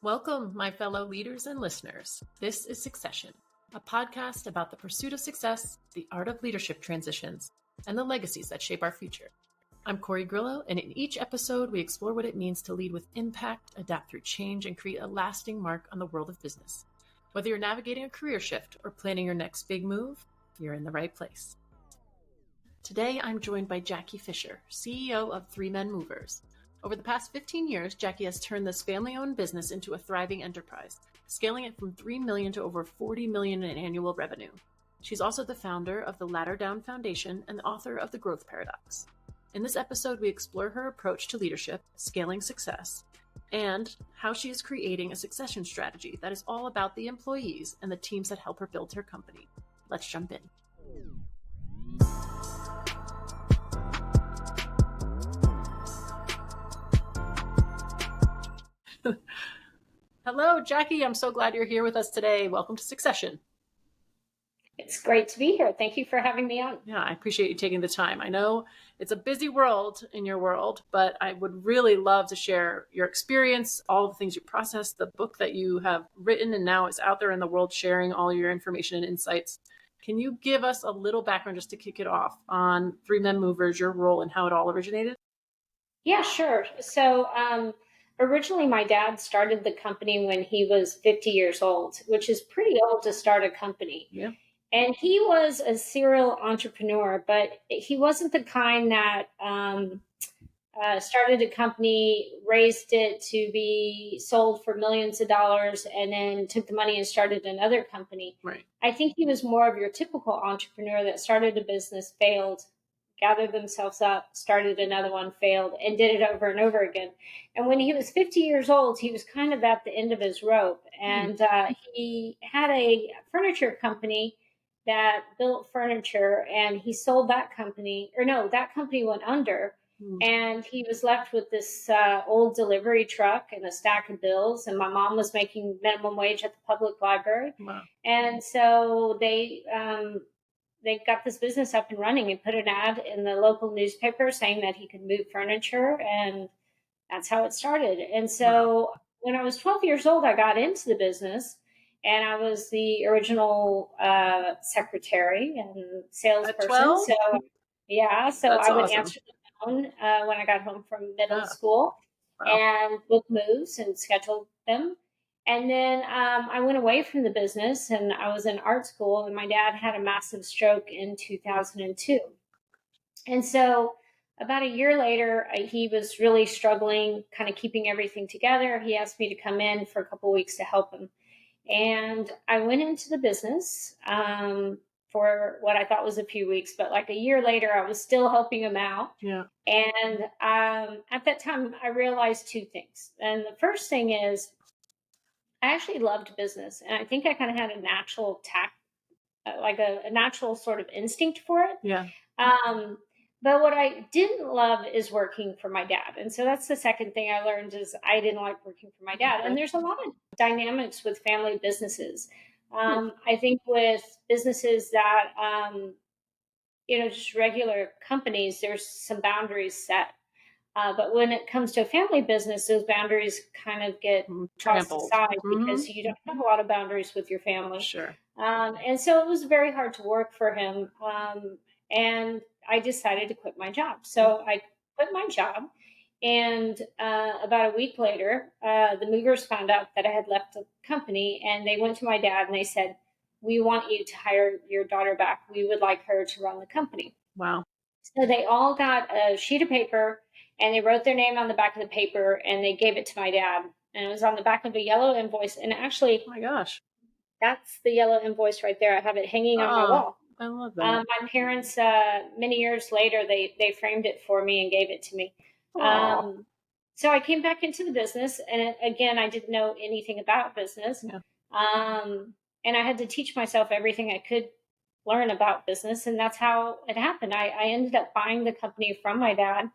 Welcome, my fellow leaders and listeners. This is Succession, a podcast about the pursuit of success, the art of leadership transitions, and the legacies that shape our future. I'm Kori Grillo, and in each episode, we explore what it means to lead with impact, adapt through change, and create a lasting mark on the world of business. Whether you're navigating a career shift or planning your next big move, you're in the right place. Today, I'm joined by Jacky Fischer, CEO of Three Men Movers. Over the past 15 years, Jacky has turned this family-owned business into a thriving enterprise, scaling it from $3 million to over $40 million in annual revenue. She's also the founder of the Ladder Down Foundation and the author of The Growth Paradox. In this episode, we explore her approach to leadership, scaling success, and how she is creating a succession strategy that is all about the employees and the teams that help her build her company. Let's jump in. Hello, Jacky. I'm so glad you're here with us today. Welcome to Succession. It's great to be here. Thank you for having me on. Yeah, I appreciate you taking the time. I know it's a busy world in your world, but I would really love to share your experience, all the things you processed, the book that you have written and now is out there in the world sharing all your information and insights. Can you give us a little background just to kick it off on Three Men Movers, your role and how it all originated? Yeah, sure. So originally my dad started the company when he was 50 years old, which is pretty old to start a company. Yeah. And he was a serial entrepreneur, but he wasn't the kind that started a company, raised it to be sold for millions of dollars, and then took the money and started another company. Right. I think he was more of your typical entrepreneur that started a business, failed, gathered themselves up, started another one, failed, and did it over and over again. And when he was 50 years old, he was kind of at the end of his rope. And he had a furniture company that built furniture, and he sold that company. That company went under. And he was left with this old delivery truck and a stack of bills. And my mom was making minimum wage at the public library. Wow. And so they got this business up and running and put an ad in the local newspaper saying that he could move furniture. And that's how it started. And so when I was 12 years old, I got into the business. And I was the original secretary and salesperson. So That's I would awesome. answer the phone when I got home from middle school. Wow. And book moves and schedule them. And then I went away from the business, and I was in art school, and my dad had a massive stroke in 2002. And so about a year later, he was really struggling, kind of keeping everything together. He asked me to come in for a couple of weeks to help him. And I went into the business for what I thought was a few weeks, but like a year later, I was still helping him out. Yeah. And at that time, I realized two things. And the first thing is, I actually loved business, and I think I kind of had a natural a natural sort of instinct for it. Yeah. But what I didn't love is working for my dad. And so that's the second thing I learned is I didn't like working for my dad. And there's a lot of dynamics with family businesses. I think with businesses that, just regular companies, there's some boundaries set. But when it comes to a family business, those boundaries kind of get tossed aside because you don't have a lot of boundaries with your family. Sure. And so it was very hard to work for him. And I decided to quit my job. So I quit my job. And about a week later, the movers found out that I had left the company, and they went to my dad and they said, "We want you to hire your daughter back. We would like her to run the company." Wow. So they all got a sheet of paper, and they wrote their name on the back of the paper, and they gave it to my dad. And it was on the back of a yellow invoice. And actually, oh my gosh, that's the yellow invoice right there. I have it hanging on my wall. I love that. My parents, many years later, they framed it for me and gave it to me. So I came back into the business, and again, I didn't know anything about business. Yeah. And I had to teach myself everything I could learn about business, and that's how it happened. I ended up buying the company from my dad.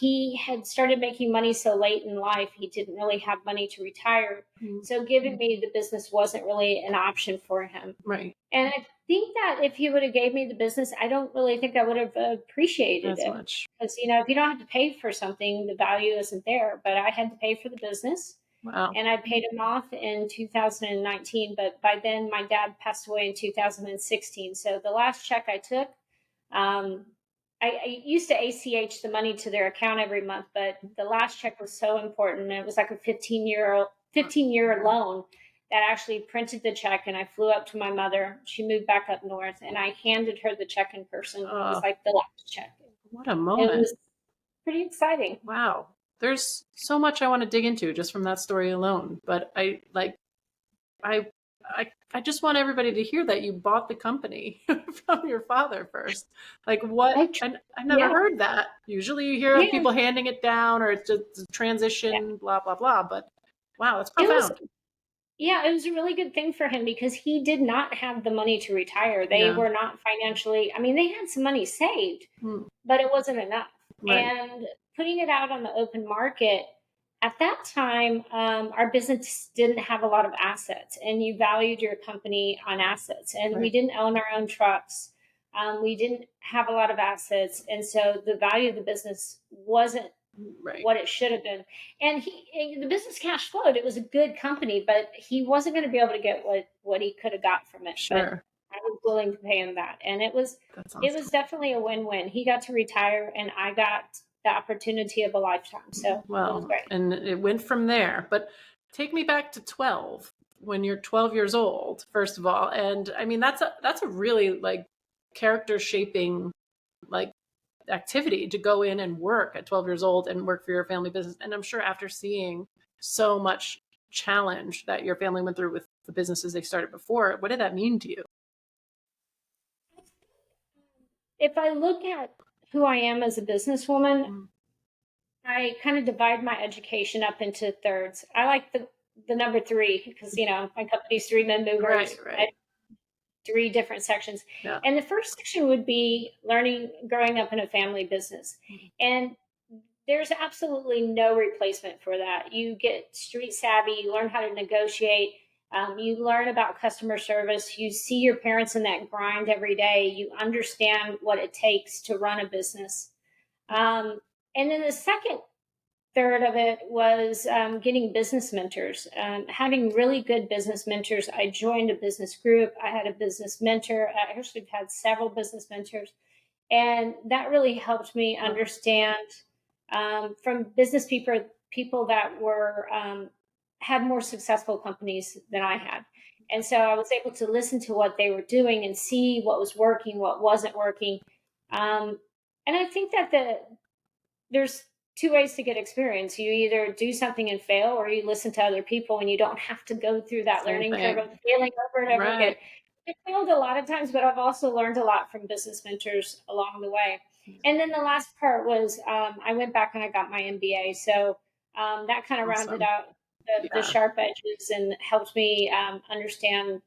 He had started making money so late in life, he didn't really have money to retire. So giving me the business wasn't really an option for him. Right. And I think that if he would have gave me the business, I don't really think I would have appreciated As it. much. Because, if you don't have to pay for something, the value isn't there. But I had to pay for the business. Wow. and I paid them off in 2019. But by then, my dad passed away in 2016. So the last check I took, um, I used to ACH the money to their account every month, but the last check was so important. It was like a 15-year loan that actually printed the check, and I flew up to my mother. She moved back up north, and I handed her the check in person. It was like the last check. What a It moment. was pretty exciting. Wow. There's so much I want to dig into just from that story alone. But I just want everybody to hear that you bought the company from your father first. Like what? I never Yeah. heard that. Usually you hear of Yeah. people handing it down or it's just a Yeah. transition, blah, blah, blah. But wow, that's It was, profound. yeah, it was a really good thing for him because he did not have the money to retire. They Yeah. were not financially, I mean, they had some money saved, but it wasn't enough. Right. And putting it out on the open market, at that time, our business didn't have a lot of assets, and you valued your company on assets. And we Right. didn't own our own trucks. We didn't have a lot of assets. And so the value of the business wasn't Right. what it should have been. And the business cash flowed. It was a good company, but he wasn't going to be able to get what he could have got from it. Sure. But I was willing to pay him that. And it was definitely a win-win. He got to retire and I got the opportunity of a lifetime. So it was great. And it went from there. But take me back to 12, when you're 12 years old, first of all. And I mean, that's a really like character shaping like activity to go in and work at 12 years old and work for your family business. And I'm sure after seeing so much challenge that your family went through with the businesses they started before, what did that mean to you? If I look at who I am as a businesswoman, I kind of divide my education up into thirds. I like the number 3 because, my company's 3 men movers. Right. 3 different sections. Yeah. And the first section would be growing up in a family business. And there's absolutely no replacement for that. You get street savvy, you learn how to negotiate, you learn about customer service, you see your parents in that grind every day, you understand what it takes to run a business. And then the second third of it was getting business mentors, having really good business mentors. I joined a business group. I had a business mentor. I actually had several business mentors. And that really helped me understand from business people that were had more successful companies than I had. And so I was able to listen to what they were doing and see what was working, what wasn't working. And I think that there's 2 ways to get experience. You either do something and fail, or you listen to other people and you don't have to go through that learning curve of failing over and over again. I failed a lot of times, but I've also learned a lot from business mentors along the way. And then the last part was I went back and I got my MBA. So that kind of rounded out the sharp edges and helped me understand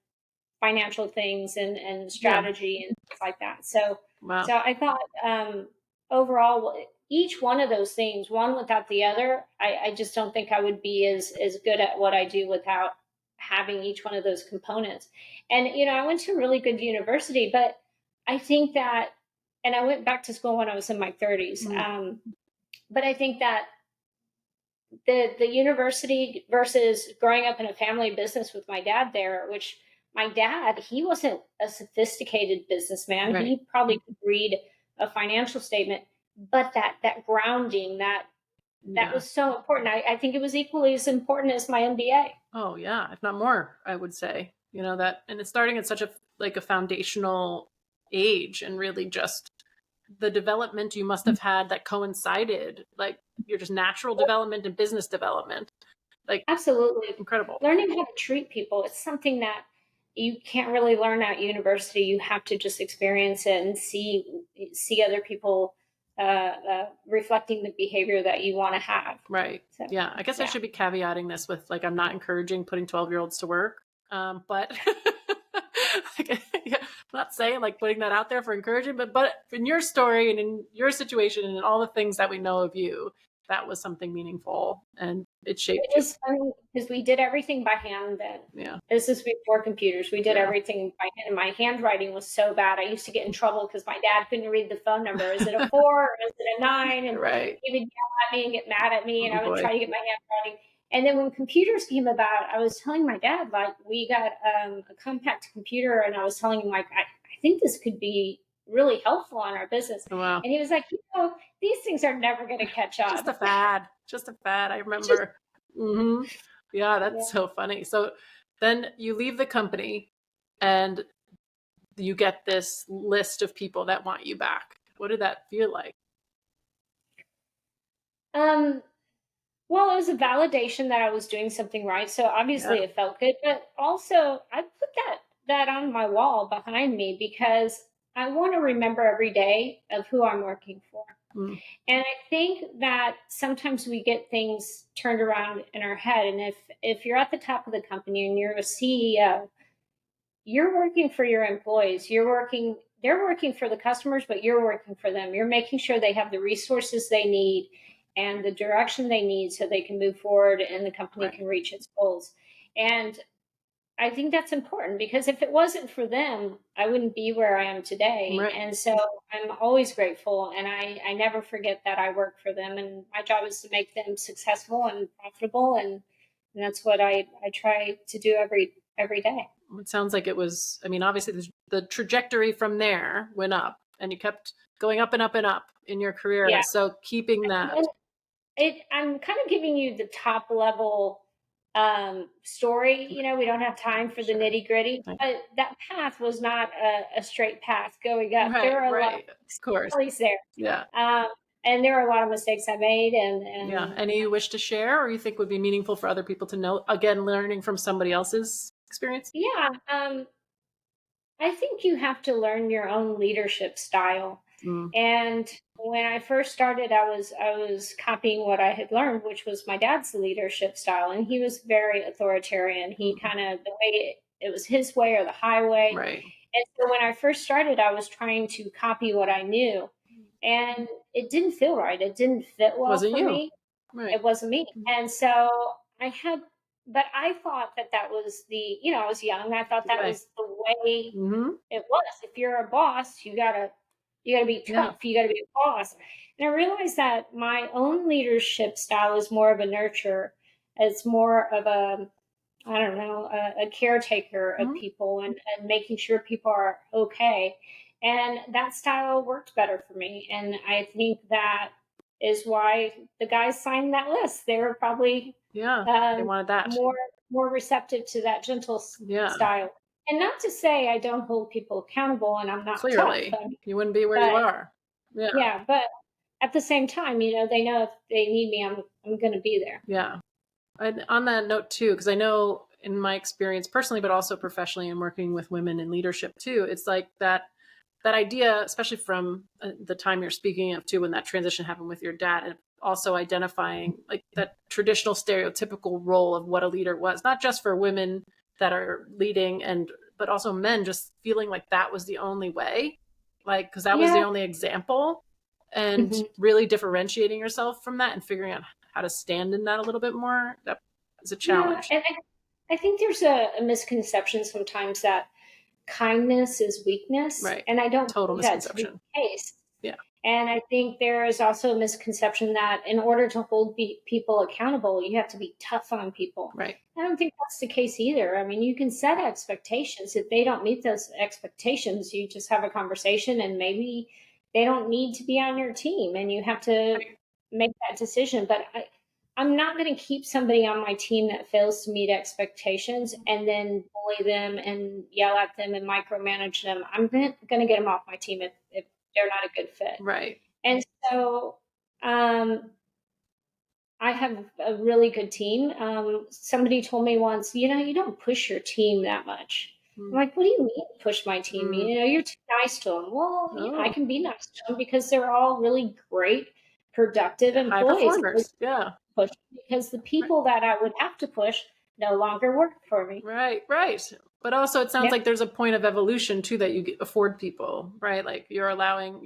financial things and strategy and things like that. So I thought overall, each one of those things, one without the other, I just don't think I would be as good at what I do without having each one of those components. And, I went to a really good university, but I think that, and I went back to school when I was in my 30s. But I think that the university versus growing up in a family business with my dad there, which my dad, he wasn't a sophisticated businessman. He probably could read a financial statement, but that grounding, that was so important. I think it was equally as important as my MBA. Oh yeah, if not more, I would say. That, and it's starting at such a foundational age, and really just the development you must have had that coincided, like your just natural development and business development. Like absolutely incredible. Learning how to treat people, it's something that you can't really learn at university. You have to just experience it and see other people reflecting the behavior that you want to have. Right. So, yeah. I guess I should be caveating this with I'm not encouraging putting 12-year-olds to work. But I'm not saying putting that out there for encouragement, but in your story and in your situation and in all the things that we know of you, that was something meaningful and it shaped you. It was funny because we did everything by hand then. Yeah. This is before computers. We did everything by hand. My handwriting was so bad. I used to get in trouble because my dad couldn't read the phone number. Is it a 4 or is it a 9? And he would yell at me and get mad at me, and I would try to get my handwriting. And then when computers came about, I was telling my dad, like, we got a compact computer, and I was telling him, like, I think this could be really helpful on our business. Wow. And he was like, these things are never going to catch on. Just a fad. Just a fad. I remember. Yeah, that's so funny. So then you leave the company and you get this list of people that want you back. What did that feel like? Well, it was a validation that I was doing something right. So obviously Yeah. it felt good, but also I put that on my wall behind me because I want to remember every day of who I'm working for. Mm. And I think that sometimes we get things turned around in our head. And if you're at the top of the company and you're a CEO, you're working for your employees. They're working for the customers, but you're working for them. You're making sure they have the resources they need and the direction they need so they can move forward and the company can reach its goals. And I think that's important because if it wasn't for them, I wouldn't be where I am today. Right. And so I'm always grateful, and I never forget that I work for them, and my job is to make them successful and profitable, and that's what I try to do every day. It sounds like it was, I mean, obviously the trajectory from there went up and you kept going up and up and up in your career. Yeah. So keeping that. I'm kind of giving you the top level story. We don't have time for the nitty gritty, but that path was not a straight path going up. There are a lot of course. stories there. Yeah. And there are a lot of mistakes I made. And yeah. Any you wish to share or you think would be meaningful for other people to know? Again, learning from somebody else's experience? Yeah. I think you have to learn your own leadership style. And when I first started, I was copying what I had learned, which was my dad's leadership style, and he was very authoritarian. He kind of the way it was his way or the highway. Right. And so when I first started, I was trying to copy what I knew, and it didn't feel right. It didn't fit well Wasn't for you. me. Right. It wasn't me, and so but I thought that was I was young. I thought that was the way it was. If you're a boss, you gotta be tough. You gotta be a boss. And I realized that my own leadership style is more of a nurturer. It's more of I don't know, a caretaker of people and making sure people are okay. And that style worked better for me. And I think that is why the guys signed that list. They were probably they wanted that more receptive to that gentle style. And not to say I don't hold people accountable and I'm not clearly tough. you wouldn't be where you are. Yeah, but at the same time, they know if they need me, I'm going to be there. Yeah. And on that note too, because I know in my experience personally, but also professionally and working with women in leadership too, it's like that idea, especially from the time you're speaking of too, when that transition happened with your dad, and also identifying like that traditional stereotypical role of what a leader was, not just for women that are leading but also men just feeling like that was the only way, like, because that was the only example, and really differentiating yourself from that and figuring out how to stand in that a little bit more. That is a challenge. Yeah, and I think there's a misconception sometimes that kindness is weakness. Right. And I don't Total think that's misconception. the case. Yeah. And I think there is also a misconception that in order to hold people accountable, you have to be tough on people. Right. I don't think that's the case either. I mean, you can set expectations. If they don't meet those expectations, you just have a conversation and maybe they don't need to be on your team and you have to make that decision. But I'm not going to keep somebody on my team that fails to meet expectations and then bully them and yell at them and micromanage them. I'm going to get them off my team if they're not a good fit. Right. And so I have a really good team. Somebody told me once, you don't push your team that much. I'm like, what do you mean push my team? You're too nice to them. Well, I can be nice to them because they're all really great, productive employees. High performers. Yeah. Push because the people that I would have to push no longer work for me. Right. But also it sounds like there's a point of evolution too that you afford people, right? Like you're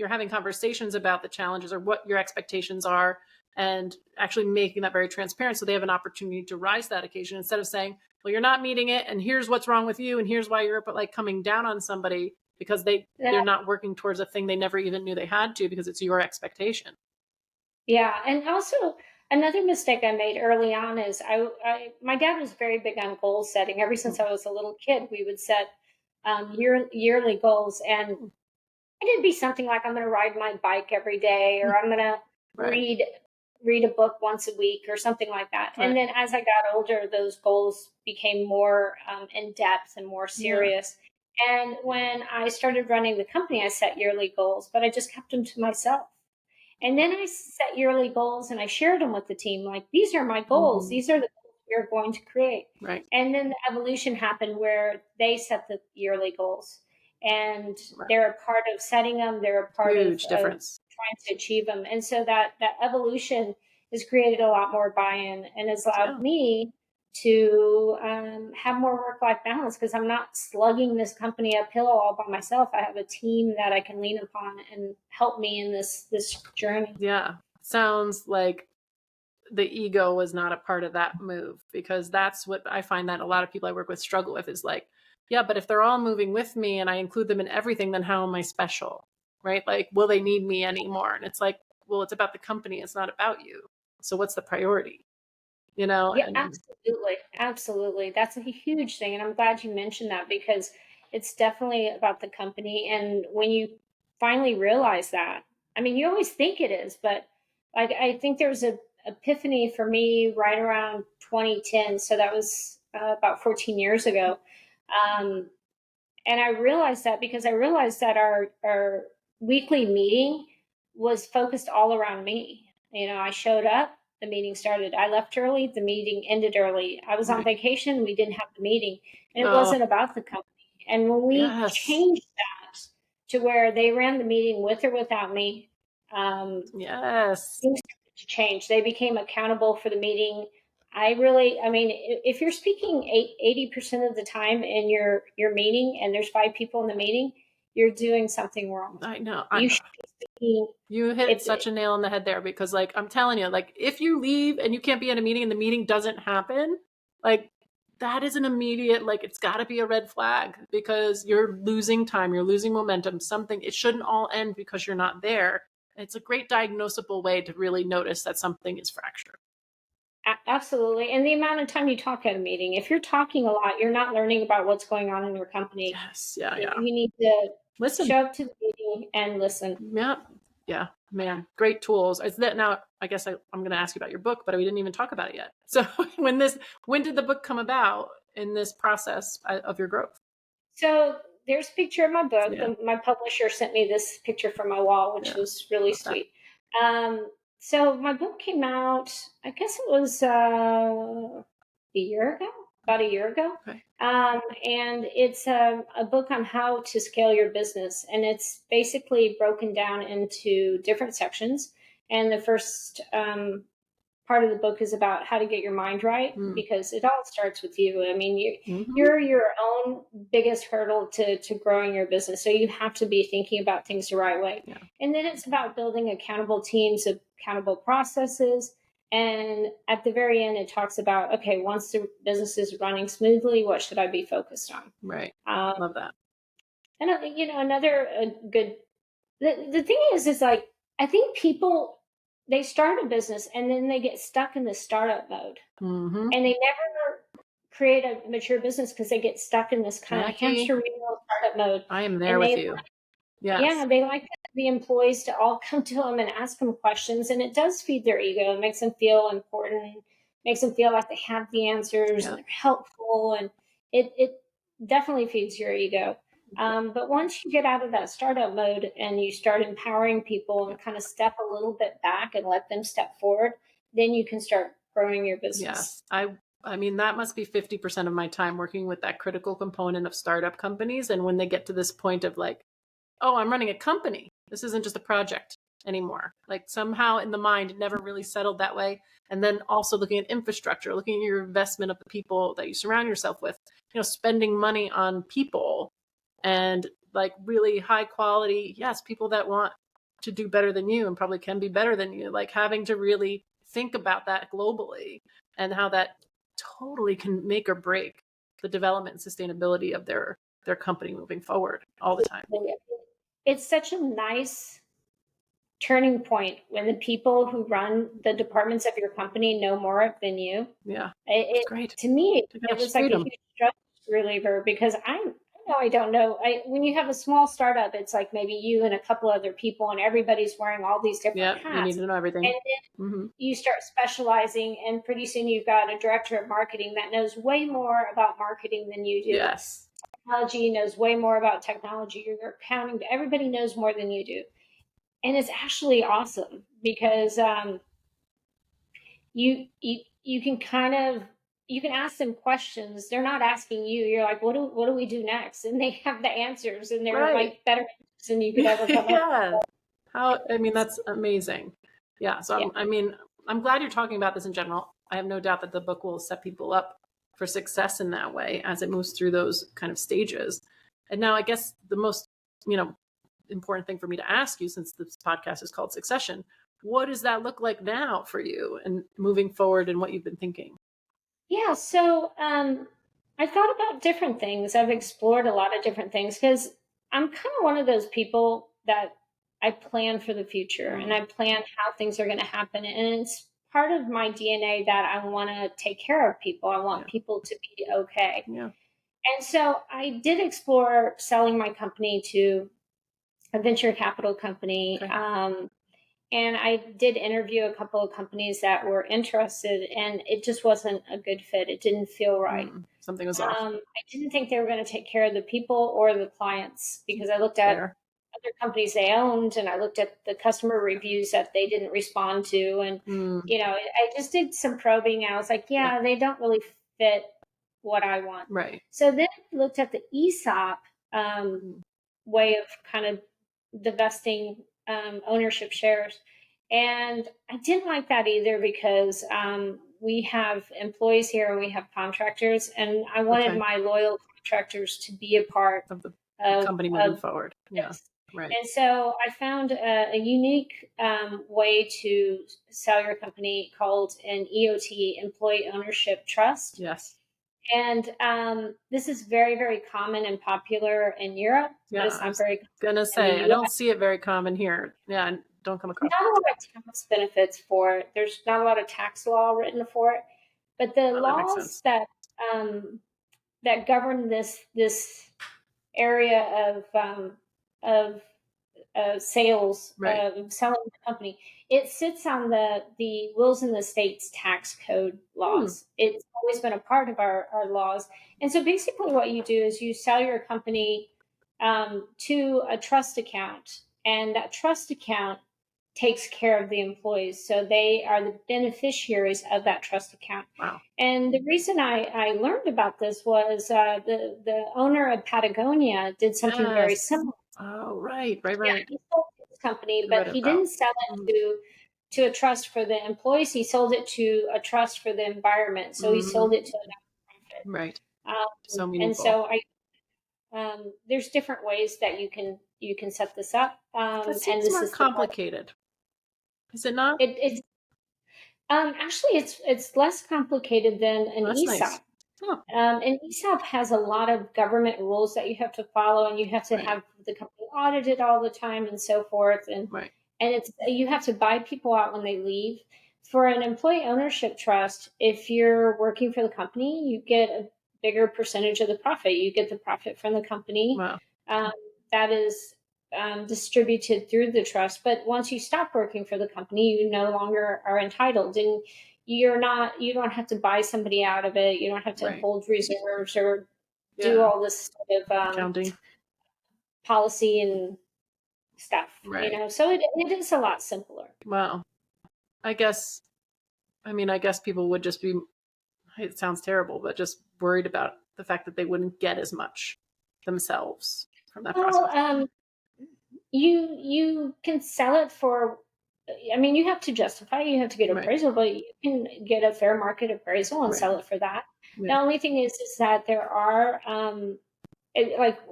having conversations about the challenges or what your expectations are and actually making that very transparent so they have an opportunity to rise to that occasion instead of saying, well, you're not meeting it and here's what's wrong with you and here's why you're like coming down on somebody because they're not working towards a thing they never even knew they had to because it's your expectation. Yeah. And also Another mistake I made early on is my dad was very big on goal setting. Ever since I was a little kid, we would set yearly goals, and it'd be something like I'm going to ride my bike every day, or I'm going to Right. read a book once a week, or something like that. Right. And then as I got older, those goals became more in depth and more Yeah. serious. And when I started running the company, I set yearly goals, but I just kept them to myself. And then I set yearly goals and I shared them with the team. Like, these are my goals. Mhm. These are the goals we're going to create. Right. And then the evolution happened where they set the yearly goals, and Right. they're a part of setting them. They're a part Huge of difference. trying to achieve them. And so that evolution has created a lot more buy-in and has allowed Yeah. me to have more work-life balance, because I'm not slugging this company uphill all by myself. I have a team that I can lean upon and help me in this journey. Yeah. Sounds like the ego was not a part of that move, because that's what I find that a lot of people I work with struggle with is like, yeah, but if they're all moving with me and I include them in everything, then how am I special? Right? Like, will they need me anymore? And it's like, well, it's about the company. It's not about you. So what's the priority? Yeah, And absolutely. Absolutely. That's a huge thing. And I'm glad you mentioned that, because it's definitely about the company. And when you finally realize that, I mean, you always think it is, but like, I think there was a epiphany for me right around 2010. So that was about 14 years ago. Um, and I realized that because I realized that our weekly meeting was focused all around me. I showed up, the meeting started. I left early, the meeting ended early. I was on right. vacation, we didn't have the meeting, and it Oh, wasn't about the company. And when we yes. changed that to where they ran the meeting with or without me, Yes. things started to change. They became accountable for the meeting. I mean, if you're speaking 80% of the time in your meeting, and there's 5 people in the meeting, you're doing something wrong. I know. You should be speaking. You hit If such a nail on the head there, because like I'm telling you, like if you leave and you can't be at a meeting and the meeting doesn't happen, like that is an immediate, like it's got to be a red flag, because you're losing time, you're losing momentum. Something, it shouldn't all end because you're not there. It's a great diagnosable way to really notice that something is fractured. Absolutely, and the amount of time you talk at a meeting. If you're talking a lot, you're not learning about what's going on in your company. Yes. Yeah. Yeah. You need to Listen. show up to the meeting and listen. Yeah. Yeah. Man, great tools. Is that now? I guess I'm going to ask you about your book, but we didn't even talk about it yet. So when did the book come about in this process of your growth? So there's a picture of my book. Yeah. My publisher sent me this picture from my wall, which Yeah. was really Love that. sweet. So my book came out, I guess it was a year ago, about a year ago. Okay. And it's a book on how to scale your business. And it's basically broken down into different sections. And the first part of the book is about how to get your mind right, Mm. because it all starts with you. I mean, Mhm. you're your own biggest hurdle to growing your business. So you have to be thinking about things the right way. Yeah. And then it's about building accountable teams, accountable processes. And at the very end, it talks about, okay, once the business is running smoothly, what should I be focused on? Right. Um, Love that. and another good. The thing is like, I think people, they start a business and then they get stuck in the startup mode, Mm-hmm. and they never create a mature business because they get stuck in this kind of Jacky, hamster wheel startup mode. I am there And with they, you. yeah, Yes. they like the employees to all come to them and ask them questions, and it does feed their ego. It makes them feel important, makes them feel like they have the answers Yeah. and they're helpful, and it definitely feeds your ego. But once you get out of that startup mode and you start empowering people and kind of step a little bit back and let them step forward, then you can start growing your business. Yes. I mean, that must be 50% of my time working with that critical component of startup companies. And when they get to this point of like, oh, I'm running a company, this isn't just a project anymore. Like somehow in the mind, it never really settled that way. And then also looking at infrastructure, looking at your investment of the people that you surround yourself with, spending money on people, and like really high quality, yes, people that want to do better than you and probably can be better than you, like having to really think about that globally and how that totally can make or break the development and sustainability of their company moving forward all the time. It's such a nice turning point when the people who run the departments of your company know more than you. Yeah, it's great. To me, it was like a huge stress reliever, because I don't know. When you have a small startup, it's like maybe you and a couple other people, and everybody's wearing all these different hats. You need to know everything. And then you start specializing, and pretty soon you've got a director of marketing that knows way more about marketing than you do. Yes. Technology knows way more about technology. Your accounting, everybody knows more than you do. And it's actually awesome, because you can you can ask them questions. They're not asking you. You're like, what do we do next? And they have the answers, and they're like better answers than you could ever come up with. That's amazing. Yeah. So I'm glad you're talking about this in general. I have no doubt that the book will set people up for success in that way as it moves through those kind of stages. And now I guess the most, important thing for me to ask you, since this podcast is called Succession, what does that look like now for you and moving forward and what you've been thinking? Yeah. So I thought about different things. I've explored a lot of different things, because I'm kind of one of those people that I plan for the future, and I plan how things are going to happen. And it's part of my DNA that I want to take care of people. I want people to be okay. Yeah. And so I did explore selling my company to a venture capital company. Okay. And I did interview a couple of companies that were interested, and it just wasn't a good fit. It didn't feel right. Something was off. I didn't think they were going to take care of the people or the clients, because I looked at other companies they owned, and I looked at the customer reviews that they didn't respond to. And, I just did some probing. I was like, they don't really fit what I want. Right. So then I looked at the ESOP way of kind of divesting ownership shares. And I didn't like that either, because we have employees here and we have contractors, and I wanted my loyal contractors to be a part of the company moving forward. Yeah. Right. And so I found a unique way to sell your company called an EOT, Employee Ownership Trust. Yes. And this is very, very common and popular in Europe. Yeah, but it's not very common. I don't see it very common here. Yeah, don't come across. Not a lot of tax benefits for it. There's not a lot of tax law written for it, but the laws that govern this area of sales, of selling the company, it sits on the wills in the states tax code laws. It's always been a part of our laws. And so basically what you do is you sell your company to a trust account, and that trust account takes care of the employees. So they are the beneficiaries of that trust account. Wow. And the reason I learned about this was the owner of Patagonia did something very similar. Oh, right. Yeah, he sold his company, but he didn't sell it to a trust for the employees. He sold it to a trust for the environment. So he sold it to a nonprofit. Right. So meaningful. And so there's different ways that you can set this up. It seems more complicated. Is it not? It's actually it's less complicated than an ESOP. Nice. Huh. An ESOP has a lot of government rules that you have to follow, and you have to have the company audited all the time and so forth. And you have to buy people out when they leave. For an employee ownership trust, if you're working for the company, you get a bigger percentage of the profit. You get the profit from the company. Wow. That is distributed through the trust. But once you stop working for the company, you no longer are entitled, and you don't have to buy somebody out of it. You don't have to hold reserves or do all this sort of accounting, policy and stuff. Right. So it is a lot simpler. Wow. I guess people would just be, it sounds terrible, but just worried about the fact that they wouldn't get as much themselves from that process. You can sell it for, you have to justify, you have to get appraisal, but you can get a fair market appraisal and sell it for that. Yeah. The only thing is that there are,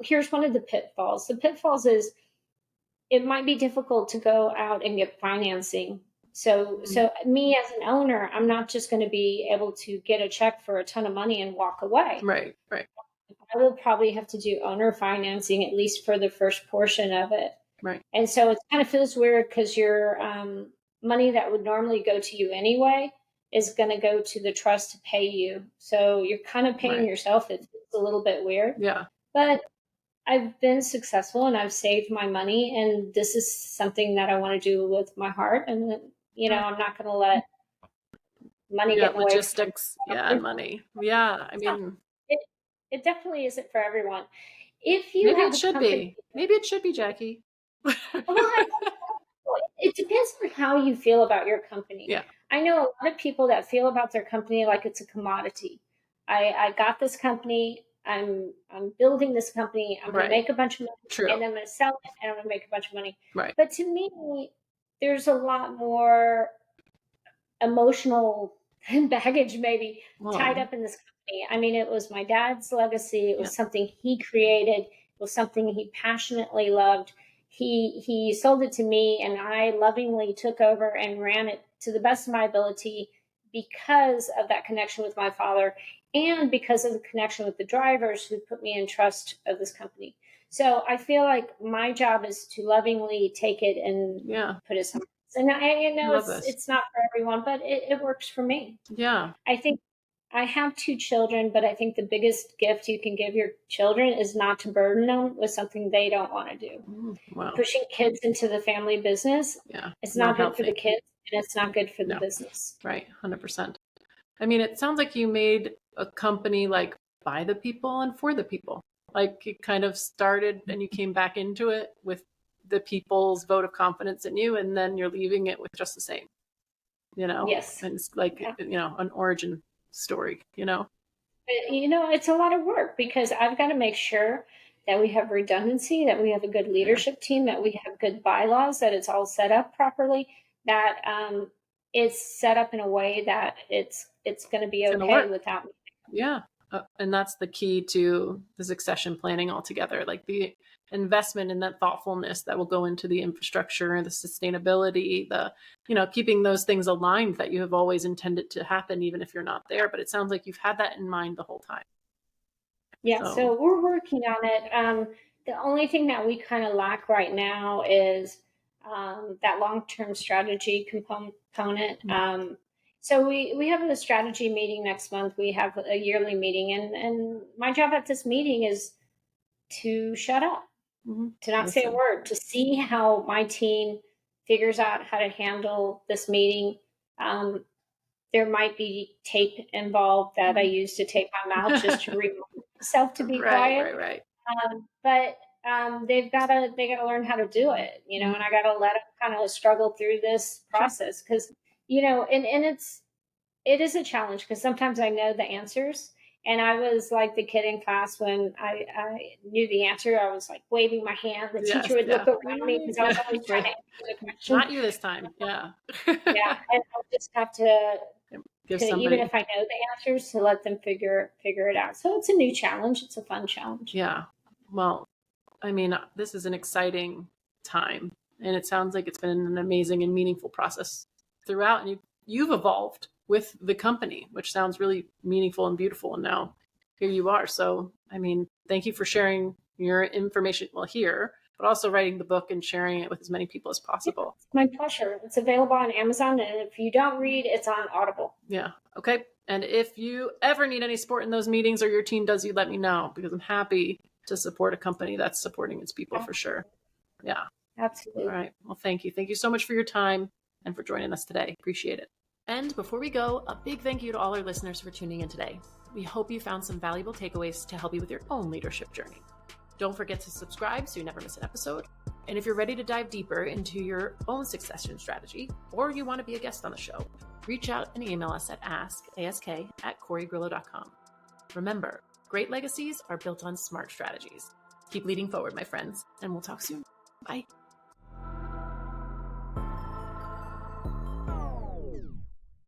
here's one of the pitfalls. The pitfalls is it might be difficult to go out and get financing. So me as an owner, I'm not just going to be able to get a check for a ton of money and walk away. Right. I will probably have to do owner financing, at least for the first portion of it. Right. And so it kind of feels weird because your money that would normally go to you anyway is going to go to the trust to pay you. So you're kind of paying Right. yourself. It's a little bit weird. Yeah. But I've been successful and I've saved my money. And this is something that I want to do with my heart. And, I'm not going to let money Yeah. get in the way from Logistics. Yeah. And money. Yeah. I not- mean, it, it definitely isn't for everyone. If you maybe have it a should company, be. Maybe it should be, Jacky. well, it depends on how you feel about your company. Yeah. I know a lot of people that feel about their company like it's a commodity. I got this company. I'm building this company. I'm going to Right. make a bunch of money, True. and then I'm going to sell it, and I'm going to make a bunch of money. Right. But to me, there's a lot more emotional baggage maybe tied up in this company. I mean, it was my dad's legacy. It was something he created. It was something he passionately loved. He sold it to me, and I lovingly took over and ran it to the best of my ability because of that connection with my father and because of the connection with the drivers who put me in trust of this company. So I feel like my job is to lovingly take it and put it somewhere. And I know it's not for everyone, but it works for me. Yeah. I think I have 2 children, but I think the biggest gift you can give your children is not to burden them with something they don't want to do. Wow. Pushing kids into the family business, it's not good for the kids and it's not good for the business. Right. 100%. I mean, it sounds like you made a company like by the people and for the people. Like you kind of started and you came back into it with the people's vote of confidence in you, and then you're leaving it with just the same, Yes. and it's like, an origin story, It's a lot of work because I've got to make sure that we have redundancy, that we have a good leadership team, that we have good bylaws, that it's all set up properly, that it's set up in a way that it's going to be okay without me. Yeah. And that's the key to the succession planning altogether, like the investment in that thoughtfulness that will go into the infrastructure and the sustainability, the, keeping those things aligned that you have always intended to happen, even if you're not there. But it sounds like you've had that in mind the whole time. Yeah. So we're working on it. The only thing that we kind of lack right now is that long-term strategy component. So we have a strategy meeting next month. We have a yearly meeting, and my job at this meeting is to shut up, to not say a word, to see how my team figures out how to handle this meeting. There might be tape involved that I use to tape my mouth just to remind myself to be quiet. Right. But they gotta learn how to do it, and I gotta let them kind of struggle through this process because, and it is a challenge because sometimes I know the answers. And I was like the kid in class when I knew the answer. I was like waving my hand. The teacher would look around me because I was always trying to answer the question. Not you this time. Yeah. Yeah. And I'll just have to give somebody, even if I know the answers, to let them figure it out. So it's a new challenge. It's a fun challenge. Yeah. Well, I mean, this is an exciting time, and it sounds like it's been an amazing and meaningful process throughout. And you've evolved with the company, which sounds really meaningful and beautiful. And now here you are. So, I mean, thank you for sharing your information here, but also writing the book and sharing it with as many people as possible. It's my pleasure. It's available on Amazon. And if you don't read, it's on Audible. Yeah. Okay. And if you ever need any support in those meetings or your team does, you let me know because I'm happy to support a company that's supporting its people for sure. Yeah. Absolutely. All right. Well, thank you. Thank you so much for your time and for joining us today. Appreciate it. And before we go, a big thank you to all our listeners for tuning in today. We hope you found some valuable takeaways to help you with your own leadership journey. Don't forget to subscribe so you never miss an episode. And if you're ready to dive deeper into your own succession strategy, or you want to be a guest on the show, reach out and email us at ask@korigrillo.com. Remember, great legacies are built on smart strategies. Keep leading forward, my friends, and we'll talk soon. Bye.